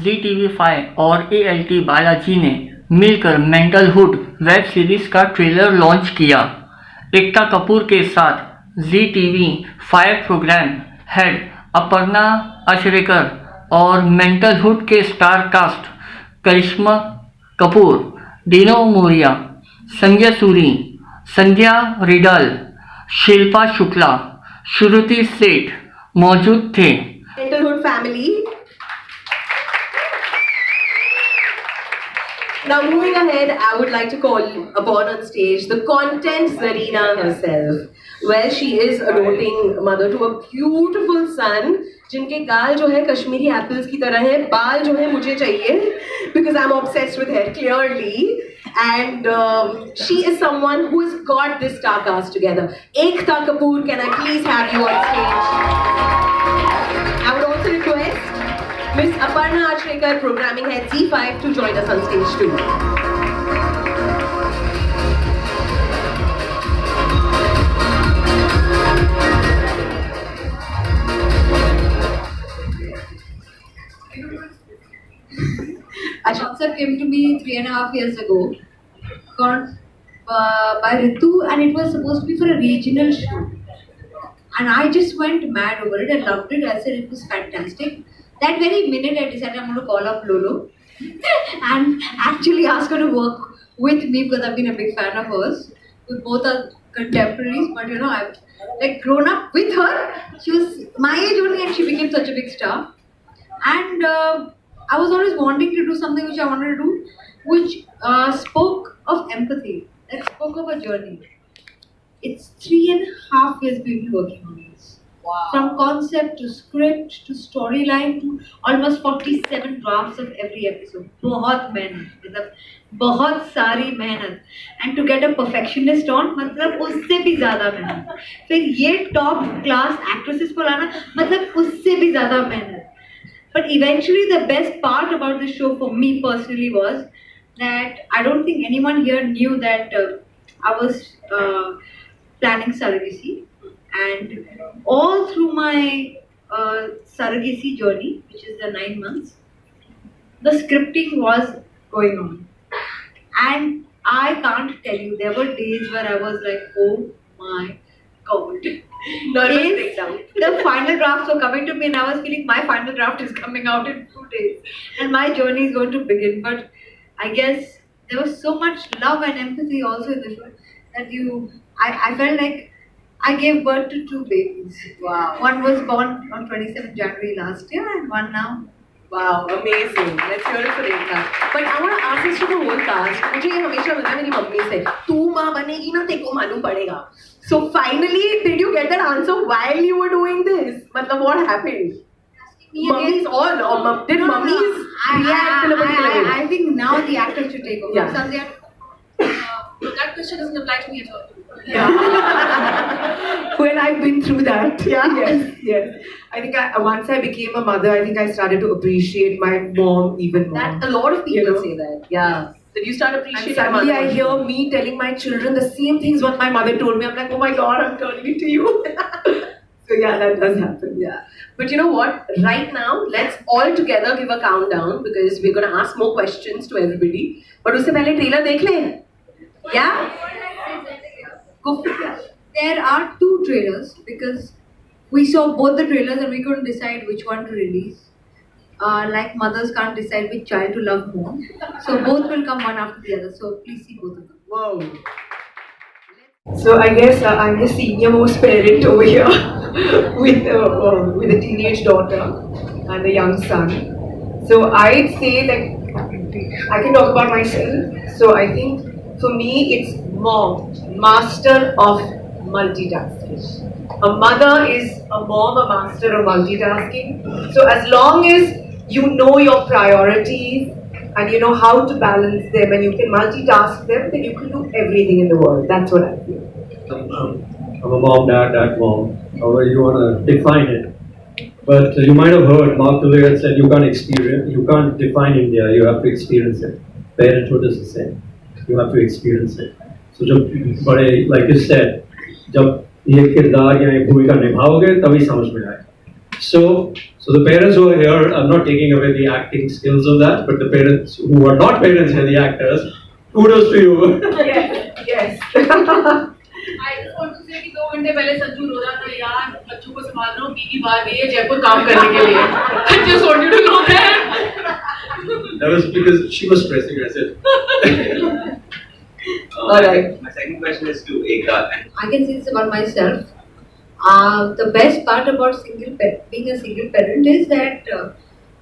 ZTV5 और ALT Balaji ने मिलकर मेंटलहुड वेब सीरीज का ट्रेलर लॉन्च किया। एकता कपूर के साथ ZTV5 programme head Aparna Achrekar और मेंटलहुड के स्टार कास्ट करिश्मा कपूर, डीनो मोरिया, संजय सूरी, संध्या रिडाल, शिल्पा शुक्ला, श्रुति सेठ मौजूद थे। मेंटलहुड family. Now moving ahead, I would like to call upon on stage the content Zarina herself. Well, she is a doting mother to a beautiful son. जिनके गाल जो है Kashmiri apples की तरह है, बाल जो है मुझे चाहिए because I'm obsessed with hair clearly. And she is someone who has got this star cast together. Ekta Kapoor, can I please have you on stage? I would also request Miss Aparna Achrekar, Programming Head Z5, to join us on stage too. A concept came to me 3.5 years ago, called by Ritu, and it was supposed to be for a regional show. And I just went mad over it. I loved it. I said it was fantastic. That very minute I decided I'm going to call up Lolo and actually ask her to work with me because I've been a big fan of hers. We both are contemporaries, but you know, I've like grown up with her. She was my age only and she became such a big star. And I was always wanting to do something which I wanted to do, which spoke of empathy, that spoke of a journey. It's 3.5 years we've been working on this. Wow. From concept to script to storyline to almost 47 drafts of every episode. बहुत मेहनत, मतलब बहुत सारी मेहनत. And to get a perfectionist on, मतलब उससे भी ज़्यादा मेहनत. फिर ये top class actresses को लाना, मतलब उससे भी ज़्यादा मेहनत. But eventually the best part about this show for me personally was that I don't think anyone here knew that I was planning surrogacy. And all through my surrogacy journey, which is the 9 months, the scripting was going on. And I can't tell you, there were days where I was like, oh my God. Nervous breakdown. The final drafts were coming to me and I was feeling my final draft is coming out in 2 days. And my journey is going to begin. But I guess there was so much love and empathy also in the show that I felt like I gave birth to 2 babies. Wow. One was born on 27th January last year and one now. Wow, amazing. Let's hear it for Ekta. But I want to ask this to the whole cast. मुझे ये हमेशा मिलता है मेरी mummy से, तू माँ बनेगी ना तेरे को मालूम पड़ेगा. So finally, did you get that answer while you were doing this? मतलब what happened? Mummies all, or did mummies react in a particular way? I think now the actors should take over. Yeah. Sandhya, that question doesn't apply to me at all. Yeah. Well, I've been through that. Yeah. Yes. I think once I became a mother, I think I started to appreciate my mom even more. That a lot of people You know? say that. Yeah. That you start And appreciating. suddenly mother. I hear me telling my children the same things what my mother told me. I'm like, oh my God, I'm turning into you. So yeah, that does happen. Yeah. But you know what? Right now, let's all together give a countdown because we're going to ask more questions to everybody. But उससे पहले trailer देख लें. Yeah. Go for it. there are 2 trailers because we saw both the trailers and we couldn't decide which one to release. Like mothers can't decide which child to love more. So both will come one after the other. So please see both of them. Wow. So I guess I'm the senior most parent over here with a teenage daughter and a young son. So I'd say like I can talk about myself. So I think for me it's mom, master of multitasking. A mother is a mom, a master of multitasking. So as long as you know your priorities and you know how to balance them and you can multitask them, then you can do everything in the world. That's what I feel. I'm a mom, dad, mom, however you want to define it. But you might have heard Mark Tullier said you can't define India, you have to experience it. Parenthood is the same. You have to experience it. So like you said, जब ये किरदार या ये भूमिका निभाओगे तभी समझ में आएगा. So the parents who are here, I'm not taking away the acting skills of that, but the parents who are not parents and the actors, kudos to you. Yes, yes. I just want to say कि 2 घंटे पहले संजू रो रहा था यार बच्चों को संभाल रहा हूँ बीवी बाहर गई है जयपुर काम करने के लिए. I just want you to know that. That was because she was stressing herself. Alright. My second question is to Ekta. I can say this about myself. The best part about being a single parent is that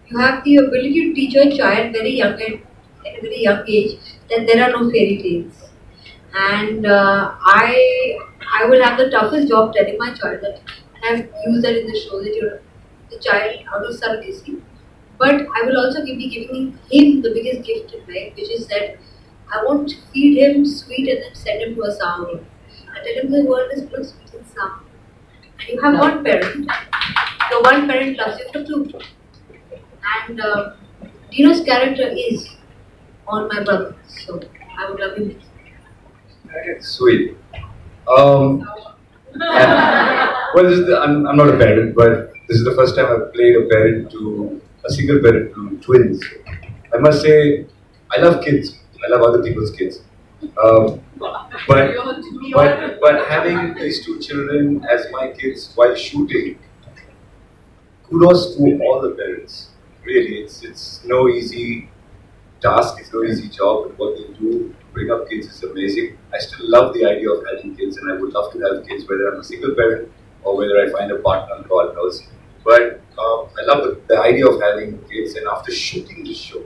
you have the ability to teach your child at a very young age that there are no fairy tales. And I will have the toughest job telling my child that, and I've used that in the show, that you're the child out of surrogacy. But I will also be giving him the biggest gift in life, which is that I won't feed him sweet and then send him to a sour world. I tell him the world is full of sweet and sour. And you have one parent, the one parent loves you for two. And Dino's character is on my brother, so I would love him. Sweet. Well, I'm not a parent, but this is the first time I've played a single parent to twins. I must say, I love kids. I love other people's kids. But having these two children as my kids while shooting, kudos to all the parents. Really, it's no easy task, it's no easy job, but what they do to bring up kids is amazing. I still love the idea of having kids, and I would love to have kids, whether I'm a single parent or whether I find a partner, God knows. But I love the idea of having kids, and after shooting this show,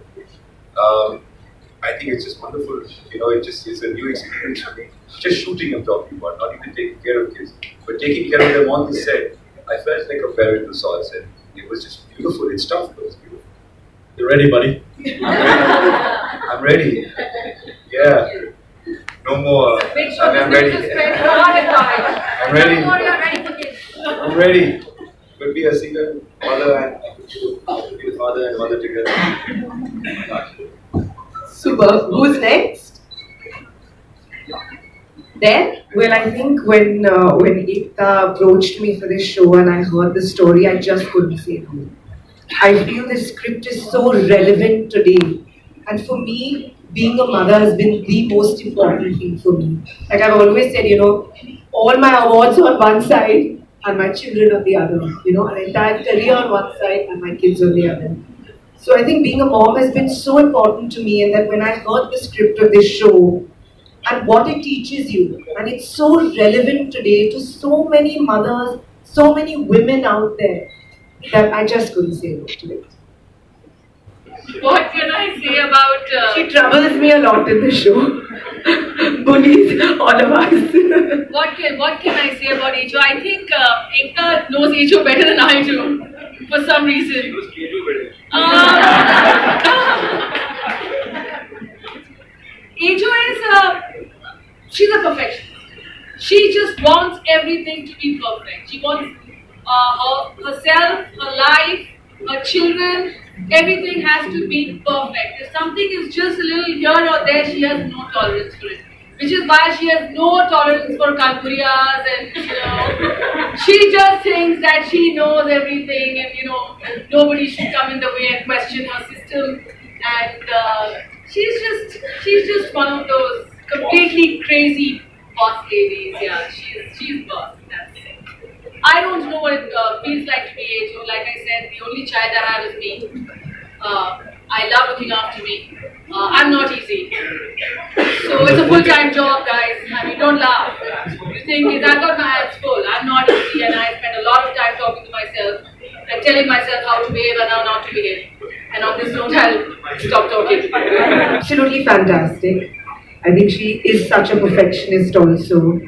I think it's just wonderful. You know, it's a new experience for me. Just shooting, I'm talking about, not even taking care of kids, but taking care of them on the set. I felt like a parent to sorts, and it was just beautiful. It's tough, but it's beautiful. You ready, buddy? I'm ready. Yeah. No more. I'm ready. I'm ready. I'm ready. Could be a single mother and could be a father and mother together. Super. Who's next? Then? Well, I think when Ekta approached me for this show and I heard the story, I just couldn't say no. I feel the script is so relevant today. And for me, being a mother has been the most important thing for me. Like I've always said, you know, all my awards on one side and my children on the other. You know, an entire career on one side and my kids on the other. So I think being a mom has been so important to me, and that when I heard the script of this show and what it teaches you, and it's so relevant today to so many mothers, so many women out there, that I just couldn't say no to it. What can I say about? She troubles me a lot in the show. Bullies all of us. What can I say about Echo? I think Ekta knows Echo better than I do, for some reason. Echo is she's a perfectionist. She just wants everything to be perfect. She wants herself, her life, her children, everything has to be perfect. If something is just a little here or there, she has no tolerance for it. Which is why she has no tolerance for kankuriyas, and you know, she just thinks that she knows everything, and you know, nobody should come in the way and question her system. And she's just one of those completely crazy boss ladies. Yeah, she's boss. That's it. I don't know what it feels like to be age. Like I said, the only child I have is me. I love looking after me. I'm not easy. So it's a full-time job, guys. I mean, don't laugh. You think, I got my hands full. I'm not easy, and I spend a lot of time talking to myself and telling myself how to behave and how not to behave. And on this note, I'll stop talking. Absolutely fantastic. I think she is such a perfectionist also.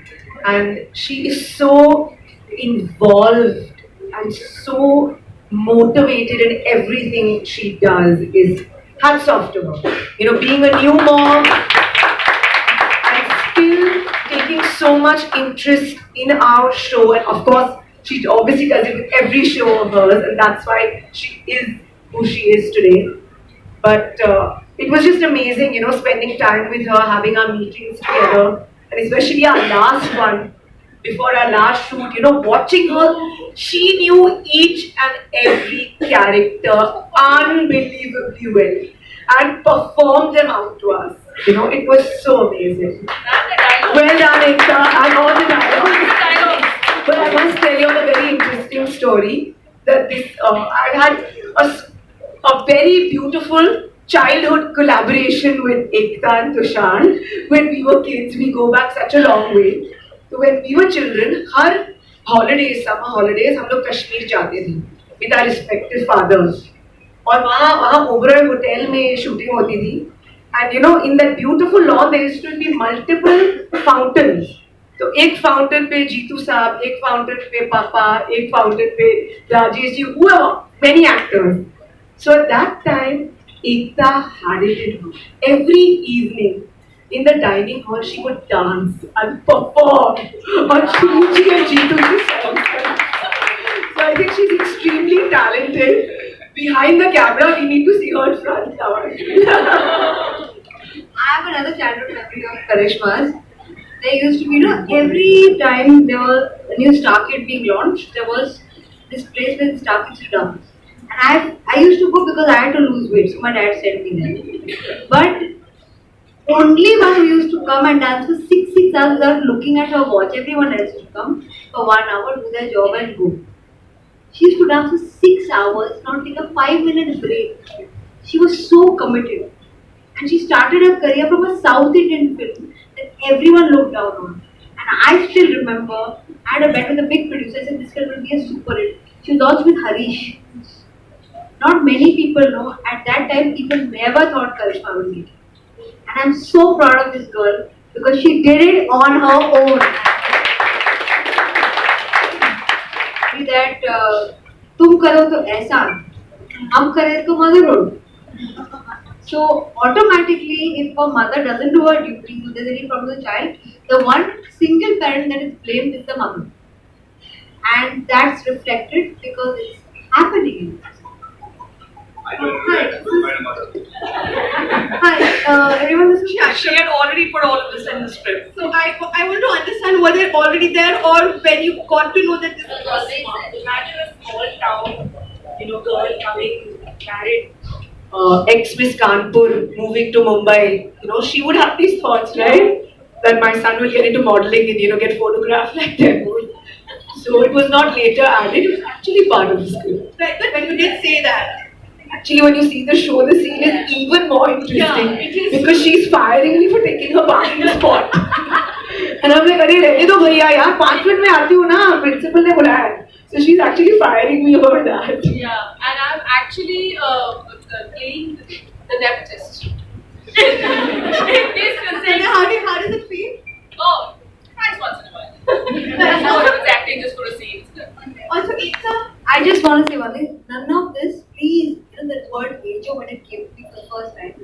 And she is so involved and so motivated in everything she does. Is hats off to her. You know, being a new mom and still taking so much interest in our show, and of course she obviously does it with every show of hers, and that's why she is who she is today. But it was just amazing, you know, spending time with her, having our meetings together, and especially our last one, before our last shoot, you know, watching her, she knew each and every character unbelievably well and performed them out to us. You know, it was so amazing. Well done, Ekta, and all the dialogues. But I must tell you a very interesting story. That this, I had a very beautiful childhood collaboration with Ekta and Tushar. When we were kids, we go back such a long way. So when we were children, her holidays, summer holidays, हम लोग कश्मीर जाते थे with our respective fathers. और वहाँ Oberoi hotel में shooting होती थी. And you know, in that beautiful lawn, there used to be multiple fountains. तो एक फाउंटेन पे जीतू साहब, एक फाउंटेन पे पापा, एक फाउंटेन पे Rajesh ji, whoever, many actors. So at that time, Ekta had it in her. Every evening in the dining hall, she would dance and perform on Shruji and Jeetu's songs. So I think she's extremely talented. Behind the camera, we need to see her in front now. I have another childhood memory of Karishma's. There used to be, you know, every time there was a new Star Kid being launched, there was this place where the Star Kids used to dance. And I used to go because I had to lose weight, so my dad sent me there. But only one who used to come and dance for 6 hours without looking at her watch. Everyone else used to come for 1 hour, do their job and go. She used to dance for 6 hours, not take a 5-minute break. She was so committed. And she started her career from a South Indian film that everyone looked down on. And I still remember, I had a bet with a big producer, I said this film will be a super hit. She was also with Harish. Not many people know, at that time people never thought Karishma would make it. And I'm so proud of this girl because she did it on her own. That तुम करो तो ऐसा, हम करें तो motherhood. So automatically, if a mother doesn't do her duty, if there's any problem with the child, the one single parent that is blamed is the mother, and that's reflected because it's happening. Hi, everyone. This is She had already put all of this in the script. So I want to understand, were they already there, or when you got to know that this was Imagine a small town, you know, girl coming married. ex-Miss Kanpur moving to Mumbai, you know, she would have these thoughts, right? That my son will get into modeling and, you know, get photographed like them. So it was not later added, it was actually part of the script. Right, but when you did say that, Actually, when you see the show, the scene is even more interesting. Yeah, it is. Because she's firing me for taking her parking spot. And I'm like, अरे रहने दो भैया यार, 5 minute में आती हूँ ना, principal ने बुलाया है. So she's actually firing me over that. yeah, and I'm actually playing the nepotist. How does it feel? Oh, twice once in a while. That's how I was acting just for a scene. Also, Ekta, I just want to say one thing. None of this, please, you know, the word ajo when it came to me for the first time.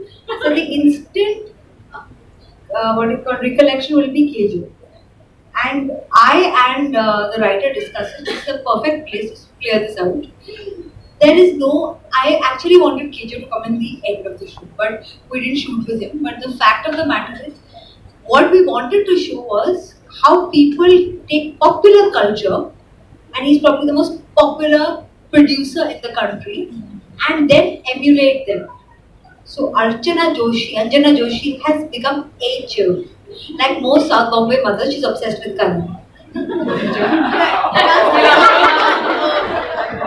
So the instant, recollection will be kejo. And I and the writer discussed it. It's the perfect place to clear this out. There is no, I actually wanted Kejo to come in the end of the shoot, but we didn't shoot with him. But the fact of the matter is, what we wanted to show was how people take popular culture, and he's probably the most popular producer in the country, and then emulate them. So Anjana Joshi has become a child. Like most South Bombay mothers, she's obsessed with Karan.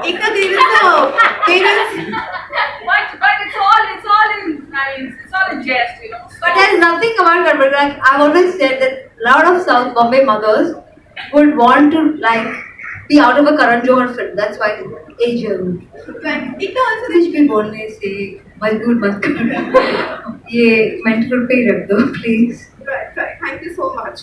Ekta, But it's all in jest, you know. But there's nothing about Karan. Like I've always said that a lot of South Bombay mothers would want to like be out of a Karan Johar film. That's why Asian. Ekta also कुछ भी बोलने से मजबूर मत करो. ये mental पे रख दो, please. Right. Thank you so much.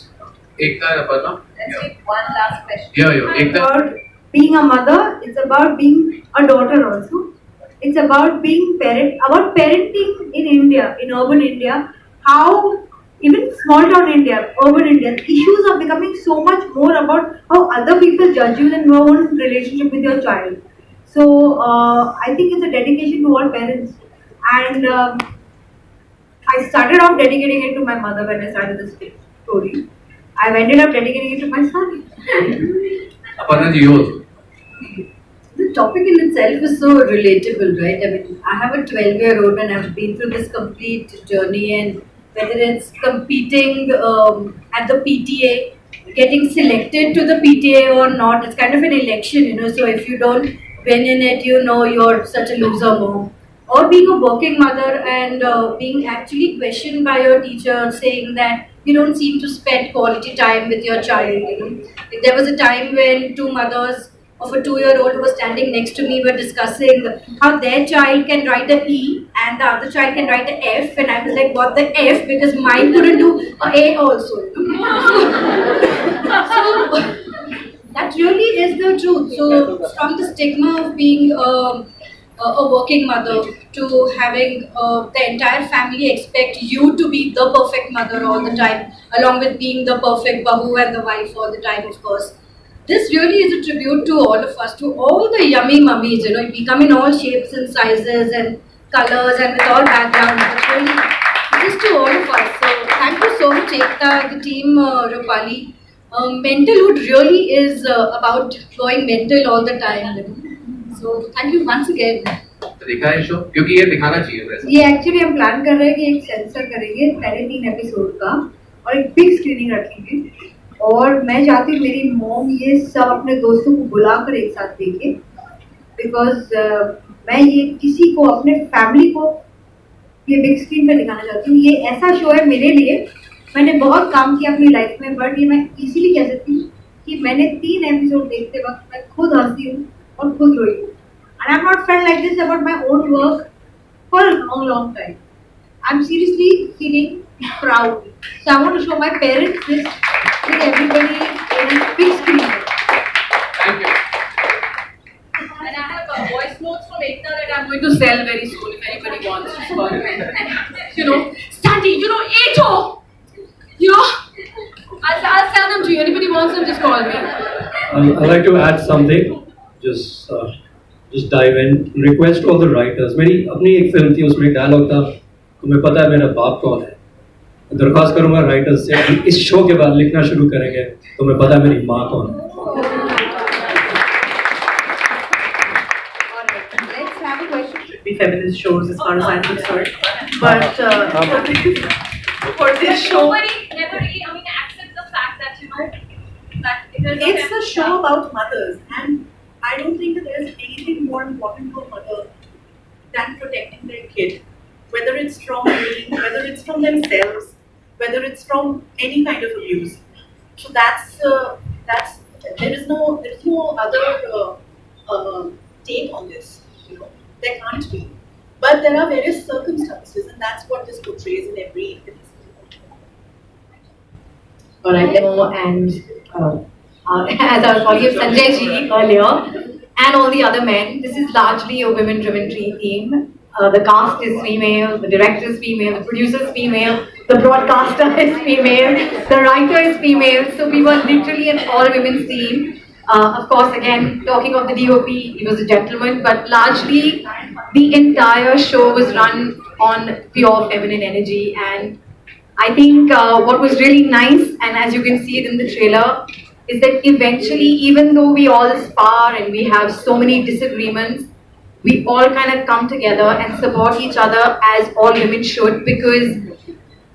Ekta and Aparna. Let's take one last question. Yeah. It's Ekta. about being a mother. It's about being a daughter also. It's about being parent. About parenting in India, in urban India. How even small town India, urban India, issues are becoming so much more about how other people judge you than your own relationship with your child. So I think it's a dedication to all parents. And I started off dedicating it to my mother when I started this story. I've ended up dedicating it to my son. Aparna ji, yours. The topic in itself is so relatable, right? I mean, I have a 12-year-old and I've been through this complete journey, and whether it's competing at the PTA, getting selected to the PTA or not, it's kind of an election, you know. So if you don't win in it, you know you're such a loser mom. Or being a working mother and being actually questioned by your teacher saying that you don't seem to spend quality time with your child. You know, like there was a time when two mothers of a 2-year-old who was standing next to me were discussing how their child can write a E and the other child can write a F, and I was like, what the F? Because mine couldn't do a also. So that really is the truth. So from the stigma of being a working mother to having the entire family expect you to be the perfect mother all the time, along with being the perfect bahu and the wife all the time, of course. This really is a tribute to all of us, to all the yummy mummies. You know, we come in all shapes and sizes and colors and with all backgrounds. But really, this is to all of us. So thank you so much, Ekta, the team, Rupali. Mentalhood really is about going mental all the time. You know? So thank you once again. देखा है show क्योंकि ये दिखाना चाहिए वैसे. ये actually हम plan कर रहे हैं कि एक सेंसर करेंगे पहले 3 एपिसोड का और एक बिग स्क्रीनिंग रखेंगे, और मैं चाहती हूँ मेरी मॉम ये सब अपने दोस्तों को बुलाकर एक साथ देखे, बिकॉज मैं ये किसी को अपने फैमिली को ये बिग स्क्रीन पर दिखाना चाहती हूँ. ये ऐसा शो है मेरे लिए, मैंने बहुत काम किया अपनी लाइफ में, बट ये मैं इसीलिए कह सकती हूँ कि मैंने 3 एपिसोड देखते वक्त मैं खुद हंसती हूँ और खुद रोई हूँ. And I've not felt like this about my own work for a long, long time. I'm seriously feeling proud. So I want to show my parents this with everybody in a big screen. Thank you. And I have voice notes from Ekta that I'm going to sell very soon if anybody wants to call me. You know, Sandy, you know, Ejo! You know, I'll sell them to you. Anybody wants them, just call me. I'd like to add something. Just dive in. Request to all the writers. मेरी अपनी एक film थी, उसमें एक dialogue था, तुम्हें पता है मेरा बाप कौन है. दरख्वास्त करूंगा राइटर्स से कि इस शो के बाद लिखना शुरू करेंगे, तुम्हें पता है मेरी माँ कौन है. Let's have a question. Be feminist shows as far as I'm concerned. But for this show, Nobody never really, I mean, accepts the fact that, you know, that it is it's a show about mothers, and I don't think that there's anything more important for a mother than protecting their kid, whether it's from bullying, whether it's from themselves, whether it's from any kind of abuse. So that's there is no other take on this. You know, there can't be, but there are various circumstances, and that's what this portrays in every episode. All right, and as I was calling him Sanjay ji earlier, and all the other men, this is largely a women-driven team. The cast is female, the director is female, the producer is female, the broadcaster is female, the writer is female. So we were literally an all-women's team. Of course, again, talking of the DOP, he was a gentleman, but largely the entire show was run on pure feminine energy. And I think what was really nice, and as you can see it in the trailer, is that eventually, even though we all spar and we have so many disagreements, we all kind of come together and support each other as all women should, because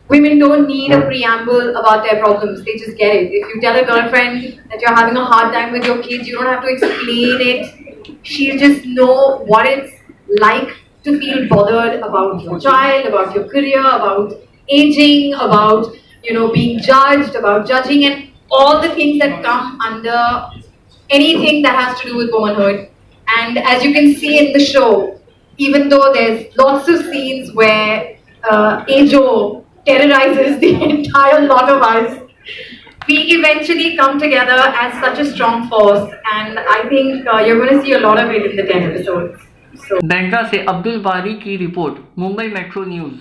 women don't need a preamble about their problems. They just get it. If you tell a girlfriend that you're having a hard time with your kids, you don't have to explain it. She'll just know what it's like to feel bothered about your child, about your career, about aging, about, you know, being judged, about judging, and all the things that come under anything that has to do with womanhood. And as you can see in the show, even though there's lots of scenes where Ajo terrorizes the entire lot of us, we eventually come together as such a strong force, and I think you're going to see a lot of it in the 10 episodes. So. Bandra से अब्दुल बारी की report, Mumbai metro news.